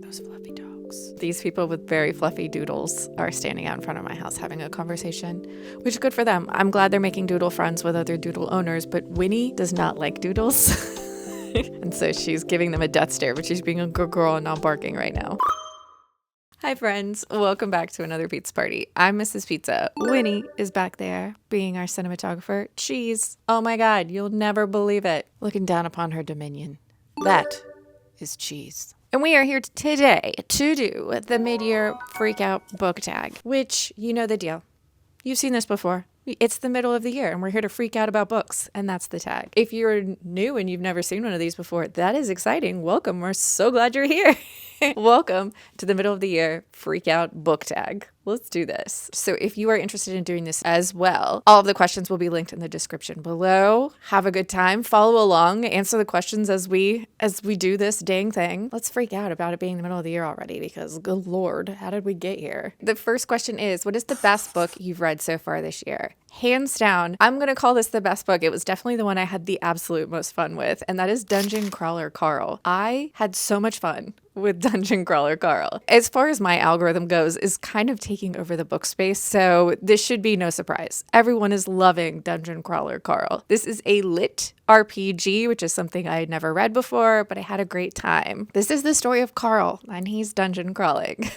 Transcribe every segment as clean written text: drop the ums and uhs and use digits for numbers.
those fluffy dogs. These people with very fluffy doodles are standing out in front of my house having a conversation, which is good for them. I'm glad they're making doodle friends with other doodle owners, but Winnie does not like doodles. And so she's giving them a death stare, but she's being a good girl and not barking right now. Hi friends, welcome back to another pizza party. I'm Mrs. Pizza. Winnie is back there being our cinematographer. Cheese. Oh my god, you'll never believe it. Looking down upon her dominion. That is Cheese. And we are here today to do the mid-year freak-out book tag, which you know the deal. You've seen this before. It's the middle of the year and we're here to freak out about books, and that's the tag. If you're new and you've never seen one of these before, that is exciting. Welcome. We're so glad you're here. Welcome to the middle of the year freak out book tag. Let's do this. So if you are interested in doing this as well, all of the questions will be linked in the description below. Have a good time. Follow along. Answer the questions as we do this dang thing. Let's freak out about it being the middle of the year already, because good Lord, how did we get here? The first question is, what is the best book you've read so far this year? Hands down, I'm going to call this the best book. It was definitely the one I had the absolute most fun with, and that is Dungeon Crawler Carl. I had so much fun with Dungeon Crawler Carl. As far as my algorithm goes, is kind of taking over the book space, so this should be no surprise. Everyone is loving Dungeon Crawler Carl. This is a lit RPG, which is something I had never read before, but I had a great time. This is the story of Carl, and he's dungeon crawling.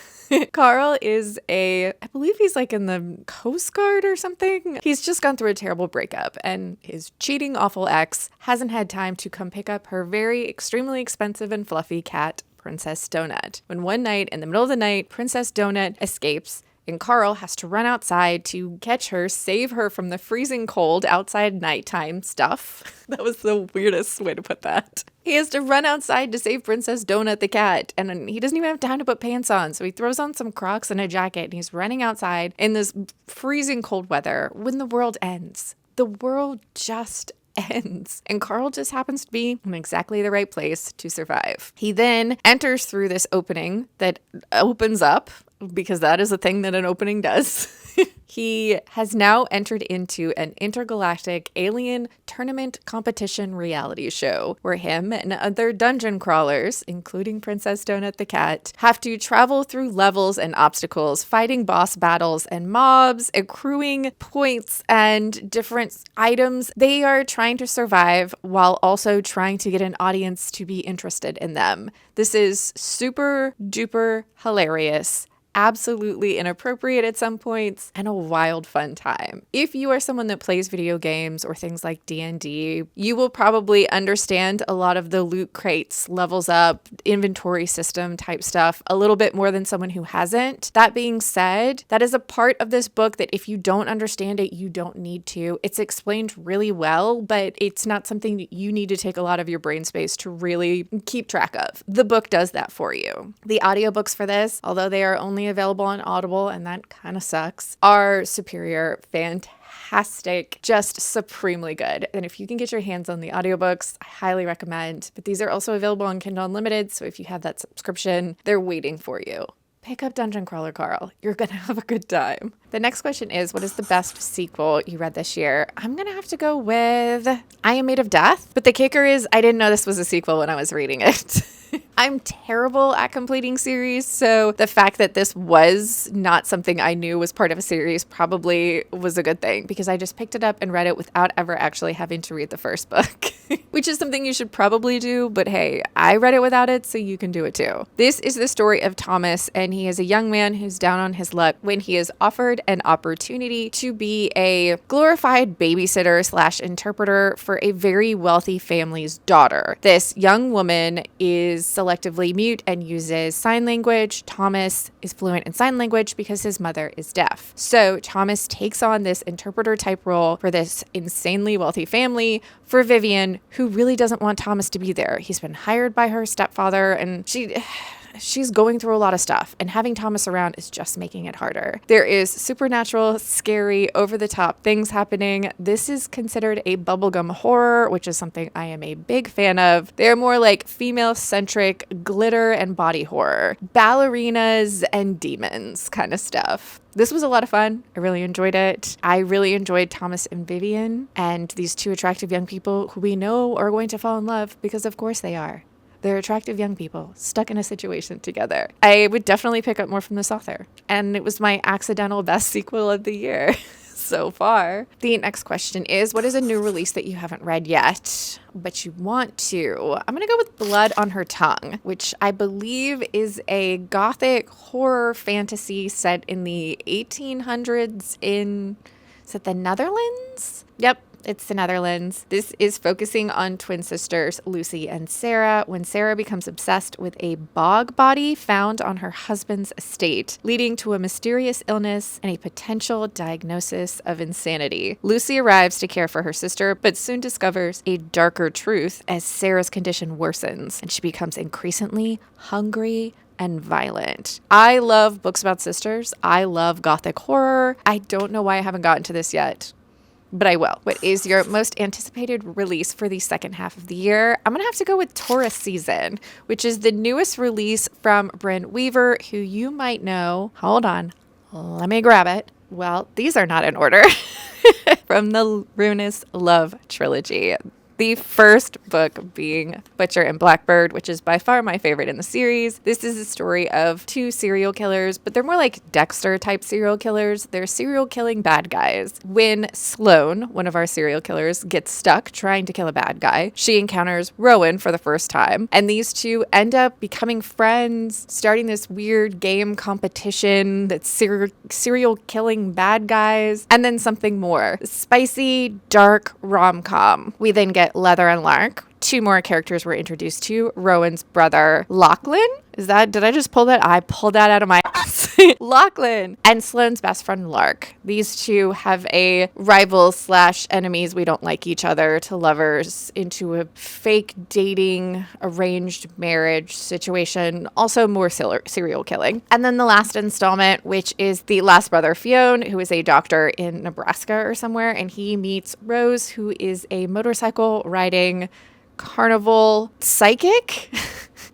Carl is I believe he's like in the Coast Guard or something. He's just gone through a terrible breakup, and his cheating, awful ex hasn't had time to come pick up her very extremely expensive and fluffy cat, Princess Donut. When one night, in the middle of the night, Princess Donut escapes, and Carl has to run outside to catch her, save her from the freezing cold outside nighttime stuff. That was the weirdest way to put that. He has to run outside to save Princess Donut the cat, and he doesn't even have time to put pants on, so he throws on some Crocs and a jacket, and he's running outside in this freezing cold weather when the world ends. The world just ends. And Carl just happens to be in exactly the right place to survive. He then enters through this opening that opens up, because that is a thing that an opening does. He has now entered into an intergalactic alien tournament competition reality show where him and other dungeon crawlers, including Princess Donut the cat, have to travel through levels and obstacles, fighting boss battles and mobs, accruing points and different items. They are trying to survive while also trying to get an audience to be interested in them. This is super duper hilarious, absolutely inappropriate at some points, and a wild fun time. If you are someone that plays video games or things like D&D, you will probably understand a lot of the loot crates, levels up, inventory system type stuff a little bit more than someone who hasn't. That being said, that is a part of this book that if you don't understand it, you don't need to. It's explained really well, but it's not something that you need to take a lot of your brain space to really keep track of. The book does that for you. The audiobooks for this, although they are only available on Audible, and that kind of sucks, are superior, fantastic, just supremely good. And if you can get your hands on the audiobooks, I highly recommend. But these are also available on Kindle Unlimited, so if you have that subscription, they're waiting for you. Pick up Dungeon Crawler Carl. You're going to have a good time. The next question is, what is the best sequel you read this year? I'm going to have to go with I Am Made of Death. But the kicker is, I didn't know this was a sequel when I was reading it. I'm terrible at completing series, so the fact that this was not something I knew was part of a series probably was a good thing, because I just picked it up and read it without ever actually having to read the first book, which is something you should probably do, but hey, I read it without it, so you can do it too. This is the story of Thomas, and he is a young man who's down on his luck when he is offered an opportunity to be a glorified babysitter / interpreter for a very wealthy family's daughter. This young woman is selectively mute and uses sign language. Thomas is fluent in sign language because his mother is deaf. So Thomas takes on this interpreter type role for this insanely wealthy family for Vivian, who really doesn't want Thomas to be there. He's been hired by her stepfather, and she's going through a lot of stuff, and having Thomas around is just making it harder. There is supernatural, scary, over-the-top things happening. This is considered a bubblegum horror, which is something I am a big fan of. They're more like female-centric glitter and body horror, ballerinas and demons kind of stuff. This was a lot of fun. I really enjoyed it. I really enjoyed Thomas and Vivian, and these two attractive young people who we know are going to fall in love, because of course they are. They're attractive young people stuck in a situation together. I would definitely pick up more from this author. And it was my accidental best sequel of the year so far. The next question is, what is a new release that you haven't read yet, but you want to? I'm going to go with Blood on Her Tongue, which I believe is a gothic horror fantasy set in the 1800s in, is it the Netherlands? Yep. It's the Netherlands. This is focusing on twin sisters Lucy and Sarah when Sarah becomes obsessed with a bog body found on her husband's estate, leading to a mysterious illness and a potential diagnosis of insanity. Lucy arrives to care for her sister, but soon discovers a darker truth as Sarah's condition worsens, and she becomes increasingly hungry and violent. I love books about sisters. I love gothic horror. I don't know why I haven't gotten to this yet, but I will. What is your most anticipated release for the second half of the year? I'm going to have to go with Taurus Season, which is the newest release from Bryn Weaver, who you might know. Hold on. Let me grab it. Well, these are not in order. From the Ruinous Love trilogy. The first book being Butcher and Blackbird, which is by far my favorite in the series. This is a story of two serial killers, but they're more like Dexter type serial killers. They're serial killing bad guys. When Sloane, one of our serial killers, gets stuck trying to kill a bad guy, she encounters Rowan for the first time. And these two end up becoming friends, starting this weird game competition that's serial killing bad guys, and then something more. Spicy, dark rom-com. We then get Leather and Lark. Two more characters were introduced to. Rowan's brother, Lachlan. Did I just pull that? I pulled that out of my ass. Lachlan. And Sloane's best friend, Lark. These two have a rival/enemies, we don't like each other, to lovers into a fake dating, arranged marriage situation. Also more serial killing. And then the last installment, which is the last brother, Fionn, who is a doctor in Nebraska or somewhere. And he meets Rose, who is a motorcycle riding carnival psychic.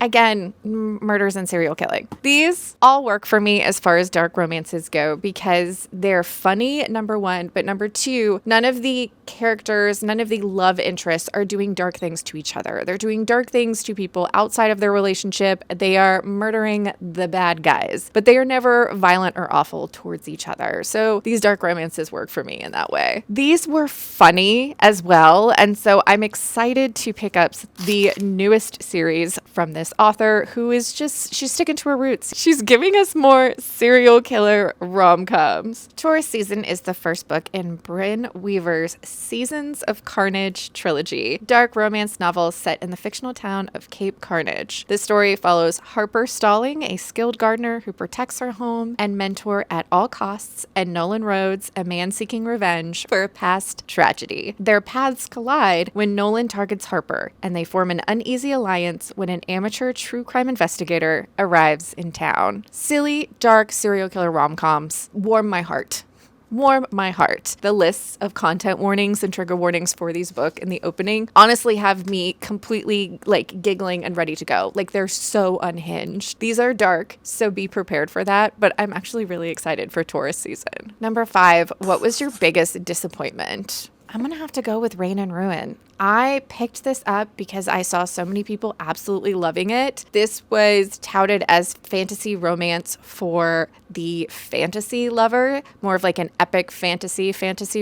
Again, murders and serial killing. These all work for me as far as dark romances go because they're funny, number one, but number two, none of the characters, none of the love interests are doing dark things to each other. They're doing dark things to people outside of their relationship. They are murdering the bad guys, but they are never violent or awful towards each other. So these dark romances work for me in that way. These were funny as well, and so I'm excited to pick up the newest series from this author who is she's sticking to her roots. She's giving us more serial killer rom-coms. Taurus Season is the first book in Bryn Weaver's Seasons of Carnage trilogy, dark romance novel set in the fictional town of Cape Carnage. The story follows Harper Stalling, a skilled gardener who protects her home and mentor at all costs, and Nolan Rhodes, a man seeking revenge for a past tragedy. Their paths collide when Nolan targets Harper, and they form an uneasy alliance when an amateur true crime investigator arrives in town. Silly, dark serial killer rom-coms warm my heart. Warm my heart. The lists of content warnings and trigger warnings for these books in the opening honestly have me completely giggling and ready to go. They're so unhinged. These are dark, so be prepared for that, but I'm actually really excited for Taurus Season. Number 5, what was your biggest disappointment? I'm going to have to go with Rain and Ruin. I picked this up because I saw so many people absolutely loving it. This was touted as fantasy romance for the fantasy lover, more of an epic fantasy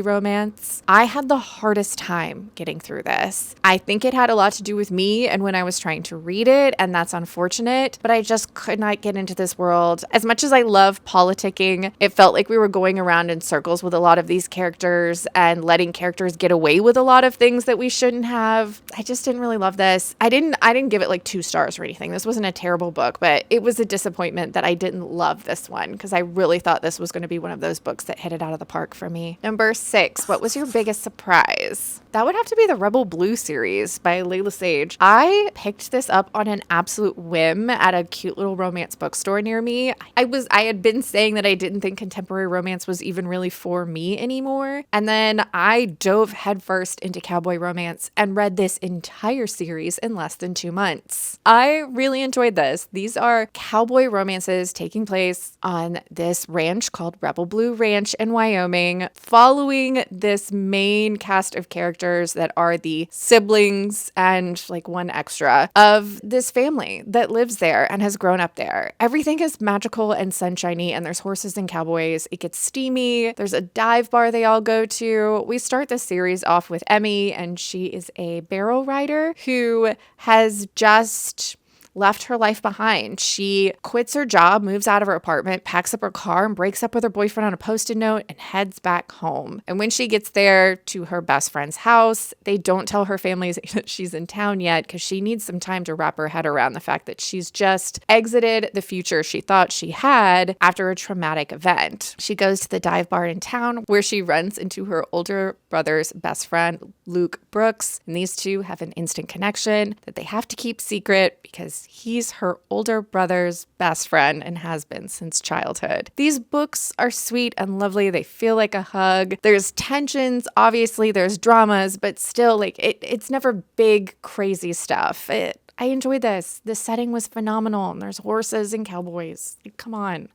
romance. I had the hardest time getting through this. I think it had a lot to do with me and when I was trying to read it, and that's unfortunate, but I just could not get into this world. As much as I love politicking, it felt like we were going around in circles with a lot of these characters and letting characters get away with a lot of things that we shouldn't have. I just didn't really love this. I didn't give it 2 stars or anything. This wasn't a terrible book, but it was a disappointment that I didn't love this one because I really thought this was going to be one of those books that hit it out of the park for me. Number 6, what was your biggest surprise? That would have to be the Rebel Blue series by Layla Sage. I picked this up on an absolute whim at a cute little romance bookstore near me. I had been saying that I didn't think contemporary romance was even really for me anymore. And then I dove headfirst into cowboy romance and read this entire series in less than 2 months. I really enjoyed this. These are cowboy romances taking place on this ranch called Rebel Blue Ranch in Wyoming, following this main cast cast of characters that are the siblings and like one extra of this family that lives there and has grown up there. Everything is magical and sunshiny, and there's horses and cowboys. It gets steamy. There's a dive bar they all go to. We start the series off with Emmy, and she is a barrel rider who has just left her life behind. She quits her job, moves out of her apartment, packs up her car, and breaks up with her boyfriend on a Post-it note and heads back home. And when she gets there to her best friend's house, they don't tell her family that she's in town yet because she needs some time to wrap her head around the fact that she's just exited the future she thought she had after a traumatic event. She goes to the dive bar in town where she runs into her older brother's best friend, Luke Brooks, and these two have an instant connection that they have to keep secret because he's her older brother's best friend and has been since childhood. These books are sweet and lovely. They feel like a hug. There's tensions, obviously, there's dramas, but still, like, it's never big, crazy stuff. I enjoyed this. The setting was phenomenal, and there's horses and cowboys. Like, come on.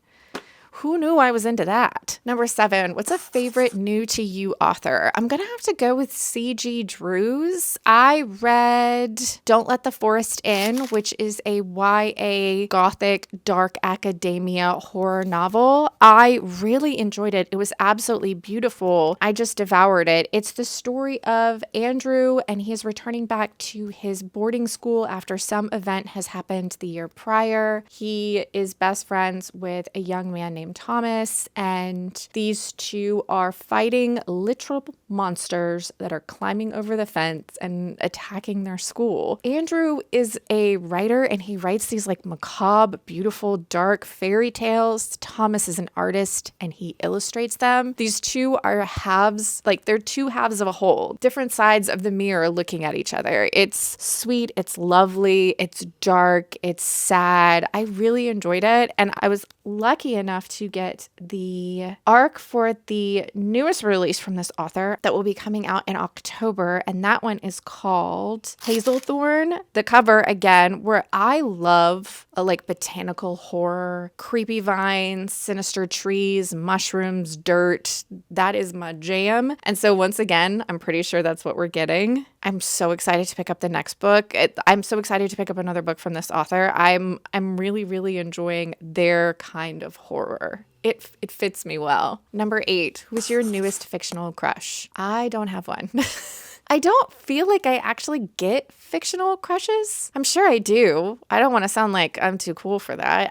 Who knew I was into that? Number 7, what's a favorite new to you author? I'm going to have to go with C.G. Drews. I read Don't Let the Forest In, which is a YA gothic dark academia horror novel. I really enjoyed it. It was absolutely beautiful. I just devoured it. It's the story of Andrew, and he is returning back to his boarding school after some event has happened the year prior. He is best friends with a young man named Thomas, and these two are fighting literal monsters that are climbing over the fence and attacking their school. Andrew is a writer, and he writes these like macabre, beautiful, dark fairy tales. Thomas is an artist, and he illustrates them. These two are halves, like they're two halves of a whole, different sides of the mirror looking at each other. It's sweet, it's lovely, it's dark, it's sad. I really enjoyed it, and I was lucky enough to get the arc for the newest release from this author that will be coming out in October, and that one is called Hazelthorn. The cover, again, where I love a like botanical horror, creepy vines, sinister trees, mushrooms, dirt. That is my jam. And so once again, I'm pretty sure that's what we're getting. I'm so excited to pick up the next book. I'm so excited to pick up another book from this author. I'm really, really enjoying their kind of horror. It fits me well. Number 8, who's your newest fictional crush? I don't have one. I don't feel like I actually get fictional crushes. I'm sure I do. I don't want to sound like I'm too cool for that.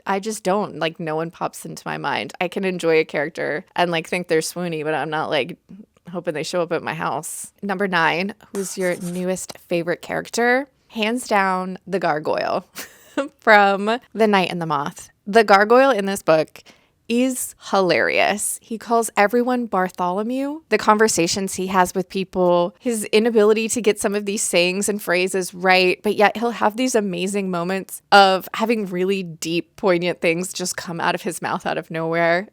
I just don't. Like, no one pops into my mind. I can enjoy a character and like think they're swoony, but I'm not like hoping they show up at my house. Number 9, who's your newest favorite character? Hands down, the gargoyle from The Night and the Moth. The gargoyle in this book is hilarious. He calls everyone Bartholomew. The conversations he has with people, his inability to get some of these sayings and phrases right, but yet he'll have these amazing moments of having really deep, poignant things just come out of his mouth out of nowhere.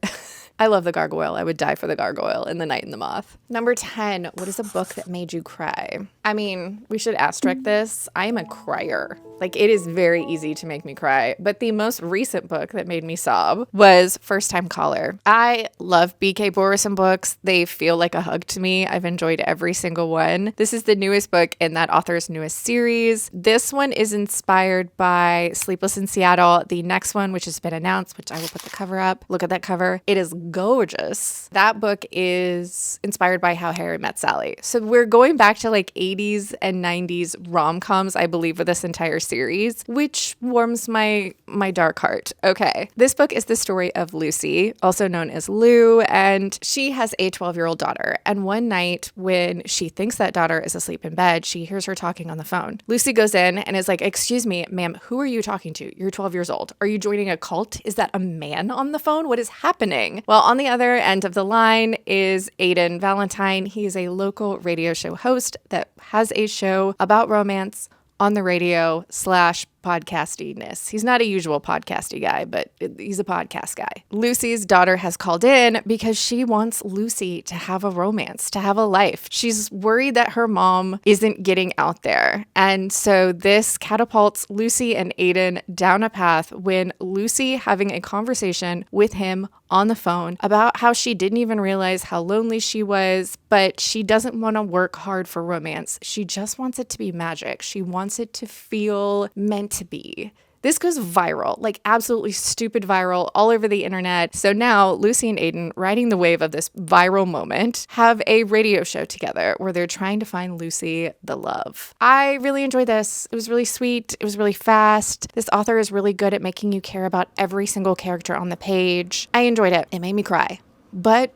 I love the gargoyle. I would die for the gargoyle in The Night and the Moth. Number 10, what is a book that made you cry? I mean, we should asterisk this. I am a crier. Like, it is very easy to make me cry. But the most recent book that made me sob was First Time Caller. I love B.K. Borison books. They feel like a hug to me. I've enjoyed every single one. This is the newest book in that author's newest series. This one is inspired by Sleepless in Seattle. The next one, which has been announced, which I will put the cover up. Look at that cover. It is gorgeous. That book is inspired by How Harry Met Sally. So we're going back to like 80s and 90s rom-coms, I believe, for this entire series, which warms my dark heart. Okay. This book is the story of Lucy, also known as Lou, and she has a 12-year-old daughter. And one night when she thinks that daughter is asleep in bed, she hears her talking on the phone. Lucy goes in and is like, "Excuse me, ma'am, who are you talking to? You're 12 years old. Are you joining a cult? Is that a man on the phone? What is happening?" Well, on the other end of the line is Aidan Valentine. He is a local radio show host that has a show about romance on the radio / podcastiness. He's not a usual podcasty guy, but he's a podcast guy. Lucy's daughter has called in because she wants Lucy to have a romance, to have a life. She's worried that her mom isn't getting out there. And so this catapults Lucy and Aiden down a path when Lucy having a conversation with him on the phone about how she didn't even realize how lonely she was, but she doesn't want to work hard for romance. She just wants it to be magic. She wants it to feel meant to be. This goes viral, like absolutely stupid viral all over the internet. So now Lucy and Aiden, riding the wave of this viral moment, have a radio show together where they're trying to find Lucy the love. I really enjoyed this. It was really sweet. It was really fast. This author is really good at making you care about every single character on the page. I enjoyed it. It made me cry, but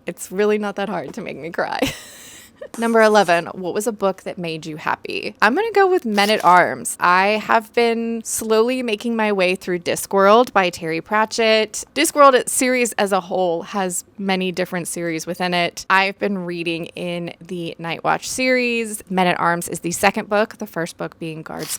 it's really not that hard to make me cry. Number 11, what was a book that made you happy? I'm going to go with Men-at-Arms. I have been slowly making my way through Discworld by Terry Pratchett. Discworld series as a whole has many different series within it. I've been reading in the Night Watch series. Men-at-Arms is the second book, the first book being Guards.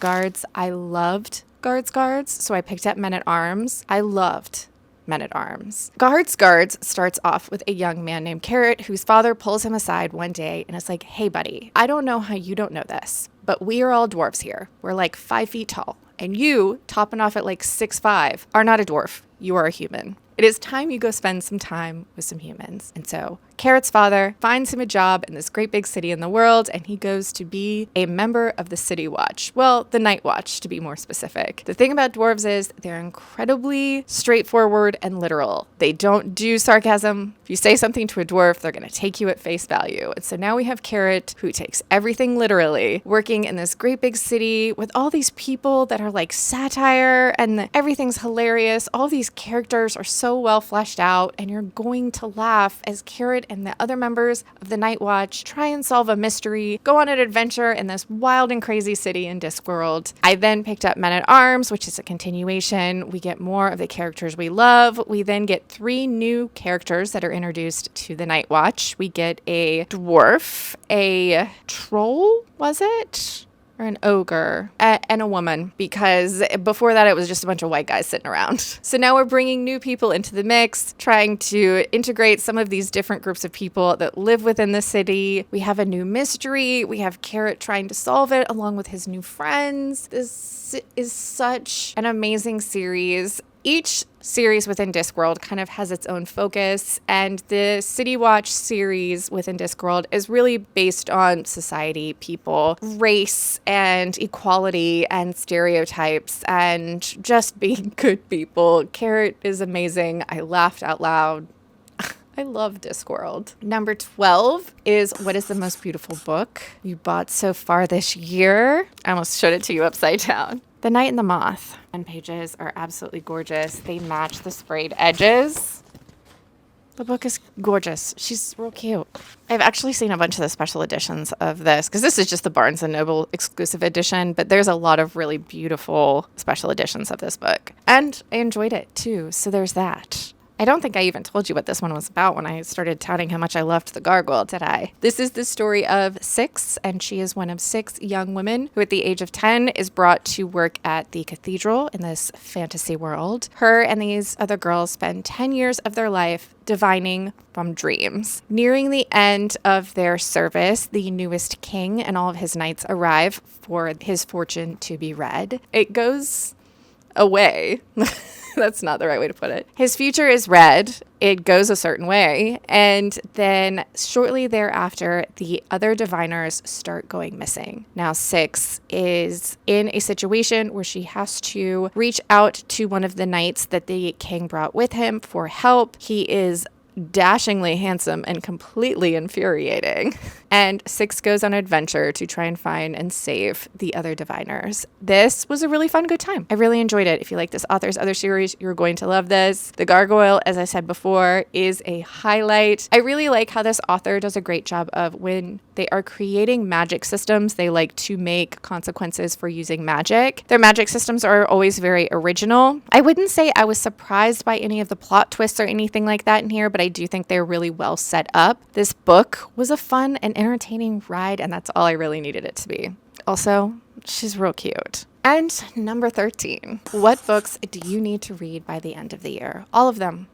I loved Guards, so I picked up Men-at-Arms. I loved Men-at-Arms. Guards starts off with a young man named Carrot whose father pulls him aside one day and is like, hey buddy, I don't know how you don't know this, but we are all dwarves here. We're like 5 feet tall. And you, topping off at like 6'5", are not a dwarf. You are a human. It is time you go spend some time with some humans. And so Carrot's father finds him a job in this great big city in the world, and he goes to be a member of the City Watch. Well, the Night Watch, to be more specific. The thing about dwarves is they're incredibly straightforward and literal. They don't do sarcasm. If you say something to a dwarf, they're going to take you at face value. And so now we have Carrot, who takes everything literally, working in this great big city with all these people that are like satire, and everything's hilarious. All these characters are so well fleshed out, and you're going to laugh as Carrot and the other members of the Night Watch try and solve a mystery, go on an adventure in this wild and crazy city in Discworld. I then picked up Men-at-Arms, which is a continuation. We get more of the characters we love. We then get 3 new characters that are introduced to the Night Watch. We get a dwarf, a troll, was it? Or an ogre, and a woman, because before that it was just a bunch of white guys sitting around. So now we're bringing new people into the mix, trying to integrate some of these different groups of people that live within the city. We have a new mystery. We have Carrot trying to solve it along with his new friends. This is such an amazing series. Each series within Discworld kind of has its own focus, and the City Watch series within Discworld is really based on society, people, race, and equality, and stereotypes, and just being good people. Carrot is amazing. I laughed out loud. I love Discworld. Number 12 is what is the most beautiful book you bought so far this year? I almost showed it to you upside down. The Night and the Moth. And pages are absolutely gorgeous. They match the sprayed edges. The book is gorgeous. She's real cute. I've actually seen a bunch of the special editions of this, because this is just the Barnes & Noble exclusive edition, but there's a lot of really beautiful special editions of this book. And I enjoyed it too, so there's that. I don't think I even told you what this one was about when I started touting how much I loved the gargoyle, did I? This is the story of Six, and she is one of 6 young women who at the age of 10 is brought to work at the cathedral in this fantasy world. Her and these other girls spend 10 years of their life divining from dreams. Nearing the end of their service, the newest king and all of his knights arrive for his fortune to be read. It goes away. That's not the right way to put it. His future is read. It goes a certain way. And then shortly thereafter, the other diviners start going missing. Now, Six is in a situation where she has to reach out to one of the knights that the king brought with him for help. He is dashingly handsome and completely infuriating. And Six goes on an adventure to try and find and save the other diviners. This was a really fun, good time. I really enjoyed it. If you like this author's other series, you're going to love this. The Gargoyle, as I said before, is a highlight. I really like how this author does a great job of when they are creating magic systems, they like to make consequences for using magic. Their magic systems are always very original. I wouldn't say I was surprised by any of the plot twists or anything like that in here, but I do think they're really well set up. This book was a fun and entertaining ride, and that's all I really needed it to be. Also, she's real cute. And number 13, what books do you need to read by the end of the year? All of them.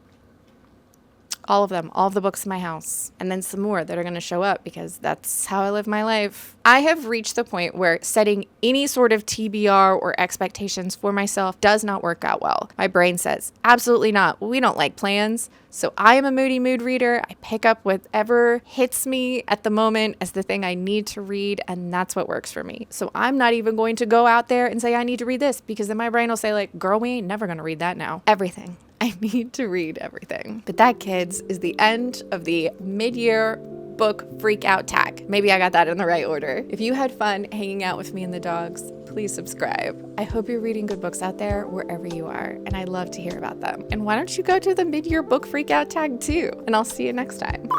All of them, all of the books in my house, and then some more that are going to show up because that's how I live my life. I have reached the point where setting any sort of TBR or expectations for myself does not work out well. My brain says, absolutely not. We don't like plans. So I am a moody mood reader. I pick up whatever hits me at the moment as the thing I need to read, and that's what works for me. So I'm not even going to go out there and say I need to read this, because then my brain will say, like, girl, we ain't never going to read that now. Everything. I need to read everything. But that, kids, is the end of the mid-year book freak out tag. Maybe I got that in the right order. If you had fun hanging out with me and the dogs, please subscribe. I hope you're reading good books out there wherever you are, and I love to hear about them. And why don't you go to the mid-year book freak out tag too? And I'll see you next time.